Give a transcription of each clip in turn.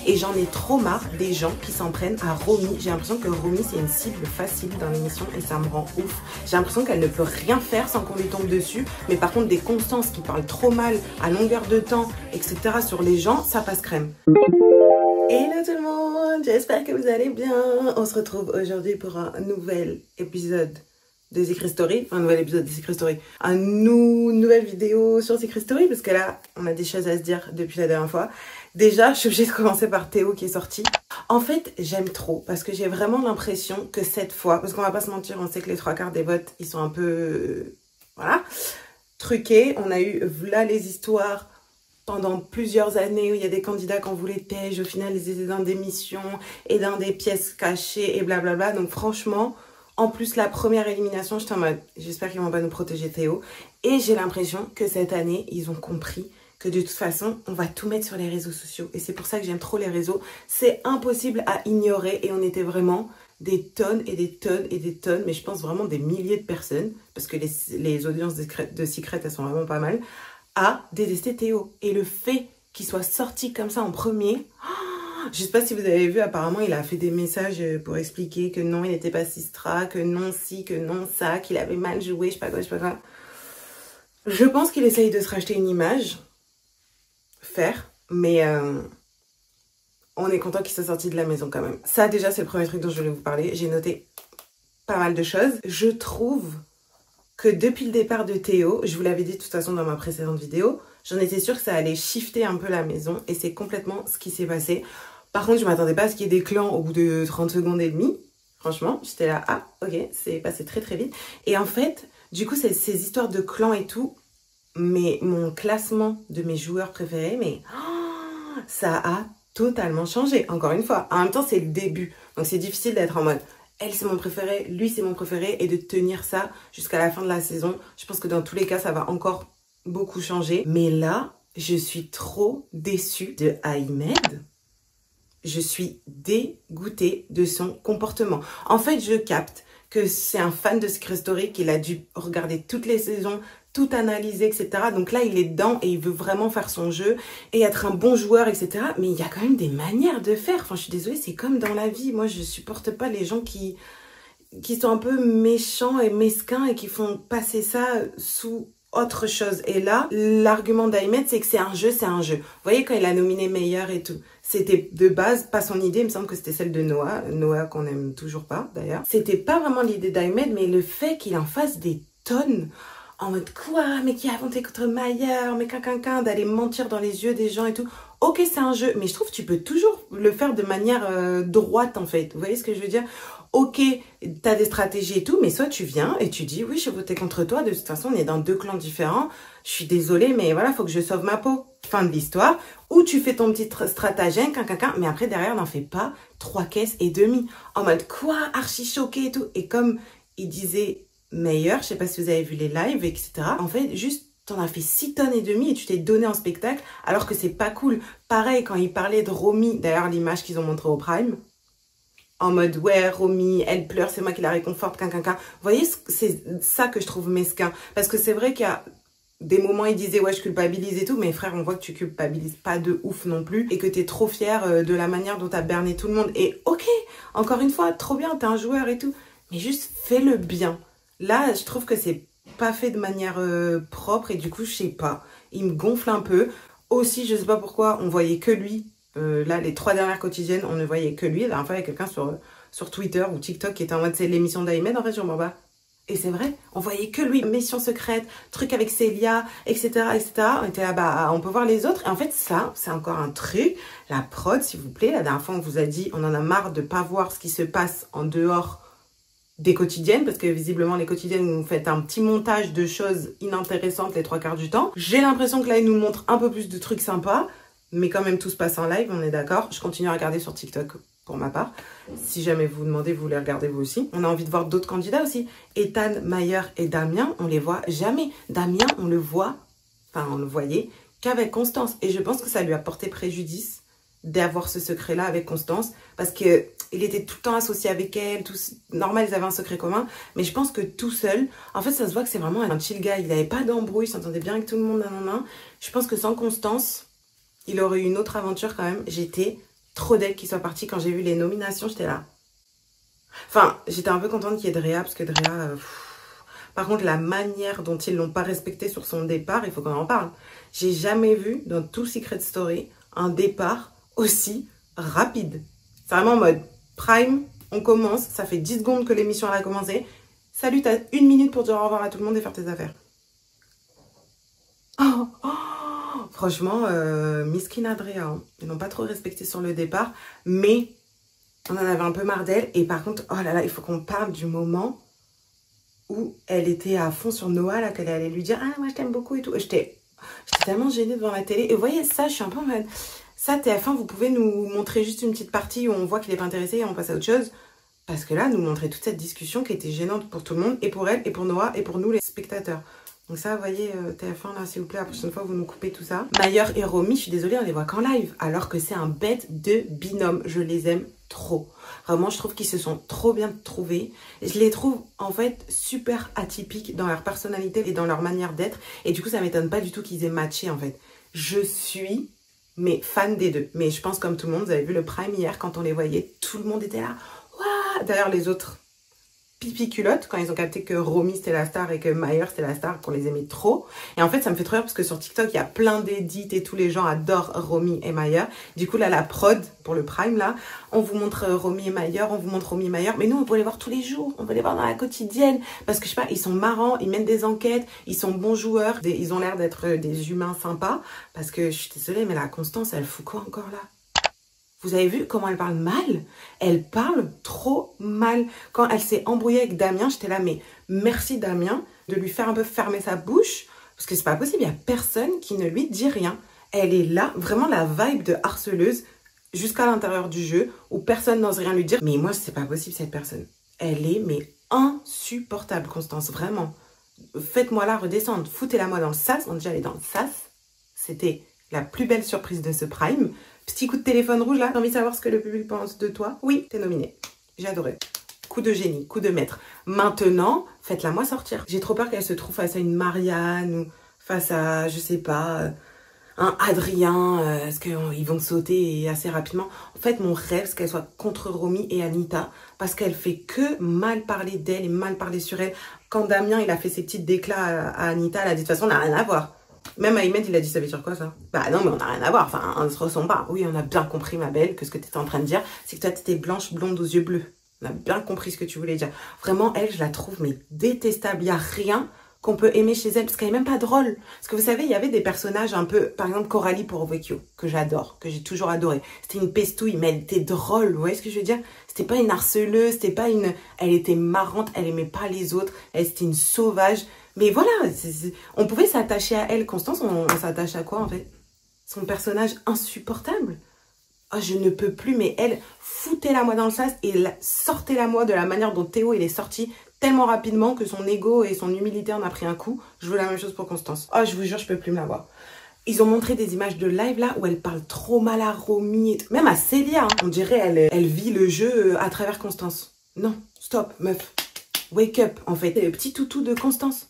Et j'en ai trop marre des gens qui s'en prennent à Romy. J'ai l'impression que Romy c'est une cible facile dans l'émission et ça me rend ouf. J'ai l'impression qu'elle ne peut rien faire sans qu'on lui tombe dessus. Mais par contre des Constances qui parlent trop mal à longueur de temps, etc. sur les gens, ça passe crème. Hello tout le monde, j'espère que vous allez bien. On se retrouve aujourd'hui pour un nouvel épisode de Secret Story, enfin un nouvel épisode de Secret Story, nouvelle vidéo sur Secret Story, parce que là on a des choses à se dire depuis la dernière fois. Déjà je suis obligée de commencer par Théo qui est sorti. En fait j'aime trop, parce que j'ai vraiment l'impression que cette fois, parce qu'on va pas se mentir, on sait que les 3/4 des votes ils sont un peu, voilà, truqués. On a eu là les histoires pendant plusieurs années où il y a des candidats qu'on voulait tège, au final ils étaient dans des missions et dans des pièces cachées et blablabla. Donc franchement, en plus la première élimination, j'étais en mode j'espère qu'ils vont pas nous protéger Théo. Et j'ai l'impression que cette année, ils ont compris que de toute façon, on va tout mettre sur les réseaux sociaux. Et c'est pour ça que j'aime trop les réseaux. C'est impossible à ignorer et on était vraiment des tonnes et des tonnes et des tonnes, mais je pense vraiment des milliers de personnes, parce que les audiences de Secret, elles sont vraiment pas mal, à détester Théo. Et le fait qu'il soit sorti comme ça en premier, je sais pas si vous avez vu, apparemment il a fait des messages pour expliquer que non il n'était pas Sistra, que non si, que non ça, qu'il avait mal joué, je sais pas quoi, je sais pas quoi. Je pense qu'il essaye de se racheter une image, mais on est content qu'il soit sorti de la maison quand même. Ça déjà c'est le premier truc dont je voulais vous parler. J'ai noté pas mal de choses. Je trouve que depuis le départ de Théo, je vous l'avais dit de toute façon dans ma précédente vidéo, j'en étais sûre que ça allait shifter un peu la maison et c'est complètement ce qui s'est passé. Par contre, je m'attendais pas à ce qu'il y ait des clans au bout de 30 secondes et demie. Franchement, j'étais là, ah ok, c'est passé très très vite. Et en fait, du coup, ces histoires de clans et tout, mais mon classement de mes joueurs préférés, mais oh, ça a totalement changé. Encore une fois, en même temps, c'est le début. Donc c'est difficile d'être en mode elle c'est mon préféré, lui c'est mon préféré, et de tenir ça jusqu'à la fin de la saison. Je pense que dans tous les cas ça va encore beaucoup changer. Mais là je suis trop déçue de Ahmed. Je suis dégoûtée de son comportement. En fait je capte que c'est un fan de Secret Story, qu'il a dû regarder toutes les saisons, tout analyser, etc. Donc là, il est dedans et il veut vraiment faire son jeu et être un bon joueur, etc. Mais il y a quand même des manières de faire. Enfin, je suis désolée, c'est comme dans la vie. Moi, je supporte pas les gens qui sont un peu méchants et mesquins et qui font passer ça sous autre chose. Et là, l'argument d'Ahmed, c'est que c'est un jeu, c'est un jeu. Vous voyez, quand il a nominé meilleur et tout, c'était de base pas son idée. Il me semble que c'était celle de Noah. Noah qu'on aime toujours pas, d'ailleurs. C'était pas vraiment l'idée d'Ahmed, mais le fait qu'il en fasse des tonnes en mode quoi, mais qui a inventé contre Maillard, mais qu'un d'aller mentir dans les yeux des gens et tout. Ok, c'est un jeu, mais je trouve que tu peux toujours le faire de manière droite en fait. Vous voyez ce que je veux dire? Ok, t'as des stratégies et tout, mais soit tu viens et tu dis oui, je vais voter contre toi. De toute façon, on est dans deux clans différents. Je suis désolée, mais voilà, faut que je sauve ma peau. Fin de l'histoire. Ou tu fais ton petit stratagème, mais après derrière, n'en fais pas 3 caisses et demi. En mode quoi, archi choqué et tout. Et comme il disait meilleur, je sais pas si vous avez vu les lives, etc. En fait, juste, t'en as fait 6 tonnes et demi et tu t'es donné en spectacle, alors que c'est pas cool. Pareil, quand il parlait de Romy, d'ailleurs, l'image qu'ils ont montrée au Prime, en mode, ouais, Romy, elle pleure, c'est moi qui la réconforte, Vous voyez, c'est ça que je trouve mesquin. Parce que c'est vrai qu'il y a des moments, il disait, ouais, je culpabilise et tout, mais frère, on voit que tu culpabilises pas de ouf non plus, et que t'es trop fière de la manière dont t'as berné tout le monde. Et ok, encore une fois, trop bien, t'es un joueur et tout, mais juste fais-le bien. Là, je trouve que c'est pas fait de manière propre et du coup, je sais pas. Il me gonfle un peu. Aussi, je sais pas pourquoi, on voyait que lui. Là, les 3 dernières quotidiennes, on ne voyait que lui. La dernière fois, il y a quelqu'un sur Twitter ou TikTok qui était en mode c'est l'émission d'Ahmed en fait, j'en bats. Et c'est vrai, on voyait que lui. Mission secrète, truc avec Célia, etc., etc. On était là, bah, on peut voir les autres. Et en fait, ça, c'est encore un truc. La prod, s'il vous plaît. La dernière fois, on vous a dit, on en a marre de pas voir ce qui se passe en dehors des quotidiennes, parce que visiblement les quotidiennes nous faites un petit montage de choses inintéressantes les 3/4 du temps. J'ai l'impression que là ils nous montrent un peu plus de trucs sympas, mais quand même tout se passe en live, on est d'accord. Je continue à regarder sur TikTok pour ma part. Si jamais vous vous demandez, vous les regardez vous aussi. On a envie de voir d'autres candidats aussi. Ethan, Maillard et Damien, on les voit jamais. Damien, on le voit, enfin on le voyait qu'avec Constance, et je pense que ça lui a porté préjudice d'avoir ce secret-là avec Constance, parce que il était tout le temps associé avec elle, normal, ils avaient un secret commun, mais je pense que tout seul, en fait, ça se voit que c'est vraiment un chill guy, il n'avait pas d'embrouille, il s'entendait bien avec tout le monde, Je pense que sans Constance, il aurait eu une autre aventure quand même. J'étais trop d'elle qui soit partie. Quand j'ai vu les nominations, j'étais là. Enfin, j'étais un peu contente qu'il y ait Drea, parce que Drea... Par contre, la manière dont ils l'ont pas respecté sur son départ, il faut qu'on en parle. J'ai jamais vu dans tout Secret Story un départ aussi rapide. C'est vraiment en mode prime, on commence, ça fait 10 secondes que l'émission a commencé. Salut, t'as 1 minute pour dire au revoir à tout le monde et faire tes affaires. Oh, oh, franchement, Miskin Adria, hein. Ils n'ont pas trop respecté sur le départ, mais on en avait un peu marre d'elle. Et par contre, oh là là, il faut qu'on parle du moment où elle était à fond sur Noah, là, qu'elle allait lui dire « Ah, moi, je t'aime beaucoup et tout. » J'étais tellement gênée devant la télé. Et vous voyez, ça, je suis un peu en mode... Ça, TF1, vous pouvez nous montrer juste une petite partie où on voit qu'il n'est pas intéressé et on passe à autre chose. Parce que là, nous montrer toute cette discussion qui était gênante pour tout le monde, et pour elle, et pour Noah, et pour nous, les spectateurs. Donc ça, vous voyez, TF1, là, s'il vous plaît, la prochaine fois, vous nous coupez tout ça. Mayer et Romy, je suis désolée, on les voit qu'en live. Alors que c'est un bête de binôme. Je les aime trop. Vraiment, je trouve qu'ils se sont trop bien trouvés. Je les trouve, en fait, super atypiques dans leur personnalité et dans leur manière d'être. Et du coup, ça m'étonne pas du tout qu'ils aient matché, en fait. Je suis, mais fan des deux. Mais je pense, comme tout le monde, vous avez vu le prime hier, quand on les voyait, tout le monde était là. Waouh! D'ailleurs, les autres... pipi culotte quand ils ont capté que Romy c'était la star et que Mayer c'était la star, qu'on les aimait trop. Et en fait ça me fait trop rire parce que sur TikTok il y a plein d'édits et tous les gens adorent Romy et Mayer. Du coup là la prod pour le prime là, on vous montre Romy et Mayer, on vous montre Romy et Mayer, mais nous on peut les voir tous les jours, on peut les voir dans la quotidienne parce que je sais pas, ils sont marrants, ils mènent des enquêtes, ils sont bons joueurs, ils ont l'air d'être des humains sympas. Parce que je suis désolée mais la Constance elle fout quoi encore là? Vous avez vu comment elle parle mal? Elle parle trop mal. Quand elle s'est embrouillée avec Damien, j'étais là, mais merci Damien de lui faire un peu fermer sa bouche. Parce que c'est pas possible, il n'y a personne qui ne lui dit rien. Elle est là, vraiment la vibe de harceleuse jusqu'à l'intérieur du jeu où personne n'ose rien lui dire. Mais moi, c'est pas possible cette personne. Elle est, mais insupportable, Constance, vraiment. Faites-moi la redescendre, foutez-la moi dans le sas. Bon, déjà, elle est dans le sas. C'était la plus belle surprise de ce prime. Petit coup de téléphone rouge là, t'as envie de savoir ce que le public pense de toi? Oui, t'es nominé. J'ai adoré. Coup de génie, coup de maître. Maintenant, faites-la moi sortir. J'ai trop peur qu'elle se trouve face à une Marianne ou face à, je sais pas, un Adrien, parce qu'ils vont sauter assez rapidement. En fait, mon rêve, c'est qu'elle soit contre Romy et Anita, parce qu'elle fait que mal parler d'elle et mal parler sur elle. Quand Damien, il a fait ses petits déclats à Anita, elle a dit de toute façon, on n'a rien à voir. Même Ahmed, il a dit, ça veut dire quoi ça? Bah non, mais on n'a rien à voir, enfin, on ne se ressemble pas. Oui, on a bien compris, ma belle, que ce que tu étais en train de dire, c'est que toi, tu étais blanche, blonde, aux yeux bleus. On a bien compris ce que tu voulais dire. Vraiment, elle, je la trouve, mais détestable. Il n'y a rien qu'on peut aimer chez elle, parce qu'elle n'est même pas drôle. Parce que vous savez, il y avait des personnages un peu, par exemple, Coralie pour Vecchio, que j'adore, que j'ai toujours adoré. C'était une pestouille, mais elle était drôle, vous voyez ce que je veux dire? C'était pas une harceleuse, c'était pas une... Elle était marrante, elle aimait pas les autres, elle, c'était une sauvage... Mais voilà, on pouvait s'attacher à elle. Constance, on s'attache à quoi en fait? Son personnage insupportable. Oh, je ne peux plus, mais elle, foutez-la moi dans le sas et sortez-la moi de la manière dont Théo il est sorti tellement rapidement que son ego et son humilité en a pris un coup. Je veux la même chose pour Constance. Oh, je vous jure, je peux plus me la voir. Ils ont montré des images de live là où elle parle trop mal à Romy, même à Célia. Hein. On dirait elle vit le jeu à travers Constance. Non, stop, meuf. Wake up, en fait. Le petit toutou de Constance.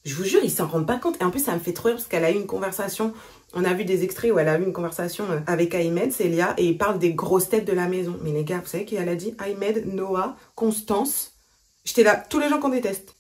Je vous jure, ils s'en rendent pas compte. Et en plus, ça me fait trop rire parce qu'elle a eu une conversation. On a vu des extraits où elle a eu une conversation avec Ahmed, Célia, et il parle des grosses têtes de la maison. Mais les gars, vous savez qui elle a dit? Ahmed, Noah, Constance. J'étais là, tous les gens qu'on déteste.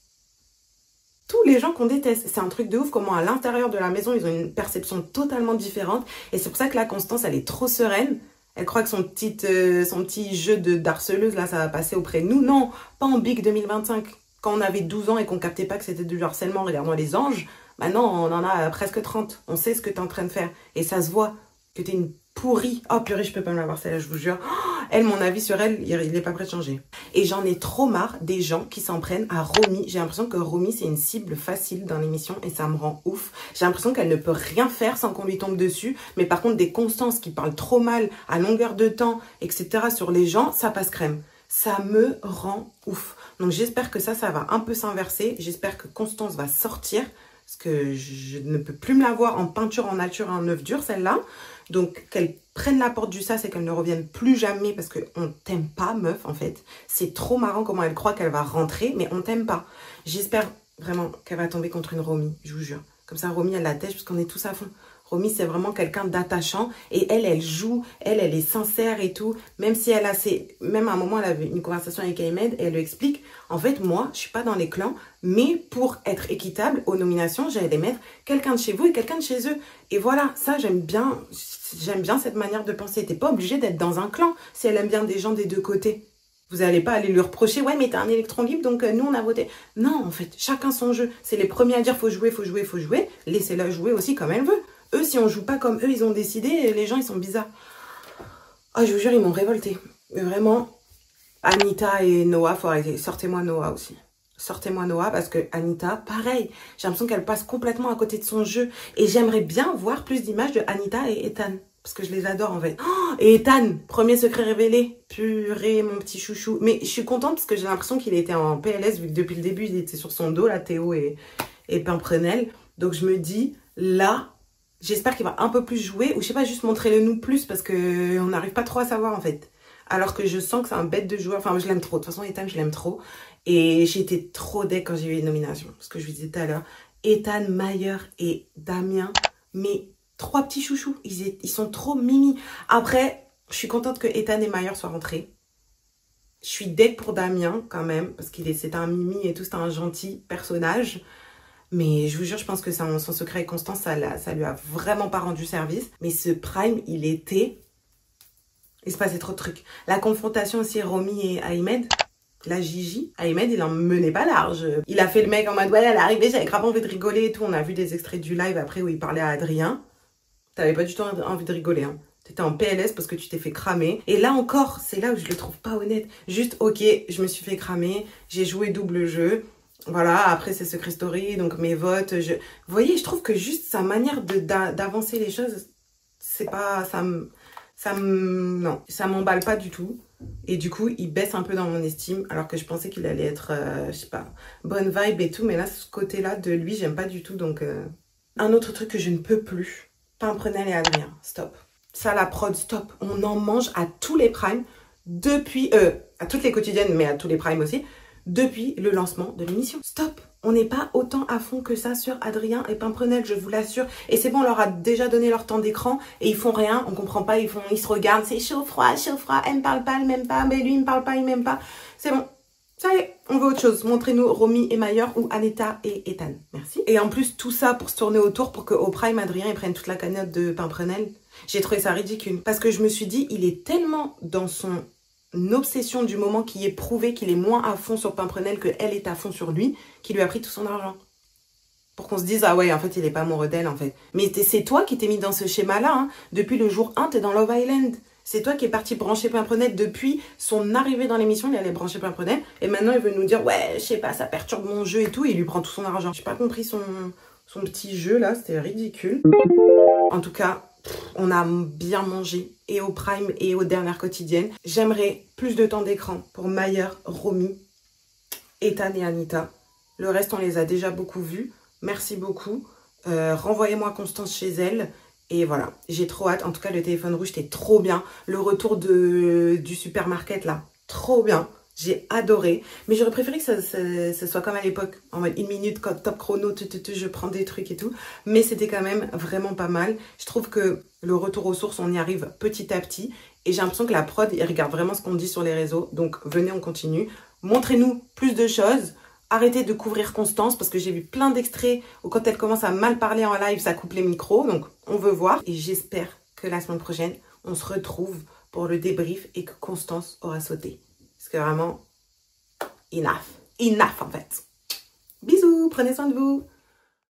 Tous les gens qu'on déteste. C'est un truc de ouf comment à l'intérieur de la maison, ils ont une perception totalement différente. Et c'est pour ça que la Constance, elle est trop sereine. Elle croit que son petit jeu d'harceleuse, là, ça va passer auprès de nous. Non, pas en Big 2025. Quand on avait 12 ans et qu'on captait pas que c'était du harcèlement en regardant les anges, maintenant on en a presque 30. On sait ce que tu es en train de faire. Et ça se voit que tu es une pourrie. Oh purée, je peux pas me la voir celle-là, je vous jure. Oh, elle, mon avis sur elle, il est pas prêt de changer. Et j'en ai trop marre des gens qui s'en prennent à Romy. J'ai l'impression que Romy, c'est une cible facile dans l'émission et ça me rend ouf. J'ai l'impression qu'elle ne peut rien faire sans qu'on lui tombe dessus. Mais par contre, des Constances qui parlent trop mal à longueur de temps, etc. sur les gens, ça passe crème. Ça me rend ouf. Donc j'espère que ça va un peu s'inverser. J'espère que Constance va sortir. Parce que je ne peux plus me la voir en peinture, en nature, en œuf dur, celle-là. Donc qu'elle prenne la porte du sas et qu'elle ne revienne plus jamais. Parce qu'on t'aime pas, meuf, en fait. C'est trop marrant comment elle croit qu'elle va rentrer. Mais on t'aime pas. J'espère vraiment qu'elle va tomber contre une Romy, je vous jure. Comme ça, Romy, elle la tèche parce qu'on est tous à fond. Romy, c'est vraiment quelqu'un d'attachant. Et elle joue. Elle est sincère et tout. Même si elle a même à un moment, elle avait une conversation avec Ahmed. Et elle lui explique, en fait, moi, je suis pas dans les clans. Mais pour être équitable aux nominations, j'allais mettre quelqu'un de chez vous et quelqu'un de chez eux. Et voilà, ça, j'aime bien cette manière de penser. T'es pas obligé d'être dans un clan si elle aime bien des gens des deux côtés. Vous n'allez pas aller lui reprocher, ouais, mais t'es un électron libre, donc nous, on a voté. Non, en fait, chacun son jeu. C'est les premiers à dire, faut jouer, faut jouer, faut jouer. Laissez-la jouer aussi comme elle veut. Eux, si on joue pas comme eux, ils ont décidé, les gens, ils sont bizarres. Oh, je vous jure, ils m'ont révolté. Mais vraiment, Anita et Noah, faut arrêter. Sortez-moi Noah aussi. Sortez-moi Noah, parce que Anita, pareil. J'ai l'impression qu'elle passe complètement à côté de son jeu. Et j'aimerais bien voir plus d'images de Anita et Ethan. Parce que je les adore, en fait. Oh, et Ethan, premier secret révélé. Purée, mon petit chouchou. Mais je suis contente parce que j'ai l'impression qu'il était en PLS, vu que depuis le début, il était sur son dos, là, Théo et Pimprenel. Donc je me dis, là, j'espère qu'il va un peu plus jouer. Ou je sais pas, juste montrer le nous plus, parce qu'on n'arrive pas trop à savoir, en fait. Alors que je sens que c'est un bête de joueur. Enfin, je l'aime trop. De toute façon, Ethan, je l'aime trop. Et j'ai été trop deck quand j'ai eu les nominations. Ce que je vous disais tout à l'heure. Ethan, Mayer et Damien. Mais 3 petits chouchous. Ils sont trop mimi. Après, je suis contente que Ethan et Mayer soient rentrés. Je suis deck pour Damien, quand même. Parce c'était un mimi et tout. C'était un gentil personnage. Mais je vous jure, je pense que son secret et Constance, ça lui a vraiment pas rendu service. Mais ce Prime, il se passait trop de trucs. La confrontation aussi, Romy et Ahmed. La Gigi, Ahmed, il en menait pas large. Il a fait le mec en mode, ouais, elle est arrivée, j'avais grave envie de rigoler et tout. On a vu des extraits du live après où il parlait à Adrien. T'avais pas du tout envie de rigoler, hein. T'étais en PLS parce que tu t'es fait cramer. Et là encore, c'est là où je le trouve pas honnête. Juste, ok, je me suis fait cramer, j'ai joué double jeu. Voilà, après c'est Secret Story, donc mes votes. Vous voyez, je trouve que juste sa manière d'avancer les choses, c'est pas... Non, ça m'emballe pas du tout. Et du coup, il baisse un peu dans mon estime, alors que je pensais qu'il allait être, je sais pas, bonne vibe et tout. Mais là, ce côté-là de lui, j'aime pas du tout. Donc, un autre truc que je ne peux plus, Pimprenel et Adrien, stop. Ça, la prod, stop. On en mange à tous les primes depuis, à toutes les quotidiennes, mais à tous les primes aussi, depuis le lancement de l'émission. Stop. On n'est pas autant à fond que ça sur Adrien et Pimprenel, je vous l'assure. Et c'est bon, on leur a déjà donné leur temps d'écran et ils font rien, on comprend pas, ils se regardent, c'est chaud, froid, elle me parle pas, elle m'aime pas, mais lui il me parle pas, il m'aime pas. C'est bon, ça y est, on veut autre chose. Montrez-nous Romy et Mayer ou Anita et Ethan. Merci. Et en plus, tout ça pour se tourner autour pour qu'au Prime, Adrien il prenne toute la cagnotte de Pimprenel. J'ai trouvé ça ridicule. Parce que je me suis dit, il est tellement dans son obsession du moment qui est prouvé qu'il est moins à fond sur Pimprenel qu'elle est à fond sur lui, qui lui a pris tout son argent. Pour qu'on se dise, ah ouais, en fait, il est pas amoureux d'elle, en fait. Mais c'est toi qui t'es mis dans ce schéma-là, hein. Depuis le jour 1, t'es dans Love Island. C'est toi qui es parti brancher Pimprenel depuis son arrivée dans l'émission, il allait brancher Pimprenel. Et maintenant, il veut nous dire, ouais, je sais pas, ça perturbe mon jeu et tout, et il lui prend tout son argent. J'ai pas compris son petit jeu, là, c'était ridicule. En tout cas, on a bien mangé, et au Prime et aux dernières quotidiennes. J'aimerais plus de temps d'écran pour Mayer, Romy, Ethan et Anita. Le reste, on les a déjà beaucoup vus. Merci beaucoup. Renvoyez-moi Constance chez elle. Et voilà, j'ai trop hâte. En tout cas, le téléphone rouge, c'était trop bien. Le retour du supermarket, là, trop bien. J'ai adoré. Mais j'aurais préféré que ça soit comme à l'époque. En mode 1 minute, top chrono, je prends des trucs et tout. Mais c'était quand même vraiment pas mal. Je trouve que le retour aux sources, on y arrive petit à petit. Et j'ai l'impression que la prod, il regarde vraiment ce qu'on dit sur les réseaux. Donc, venez, on continue. Montrez-nous plus de choses. Arrêtez de couvrir Constance parce que j'ai vu plein d'extraits où quand elle commence à mal parler en live, ça coupe les micros. Donc, on veut voir. Et j'espère que la semaine prochaine, on se retrouve pour le débrief et que Constance aura sauté. Parce que vraiment, enough en fait. Bisous, prenez soin de vous.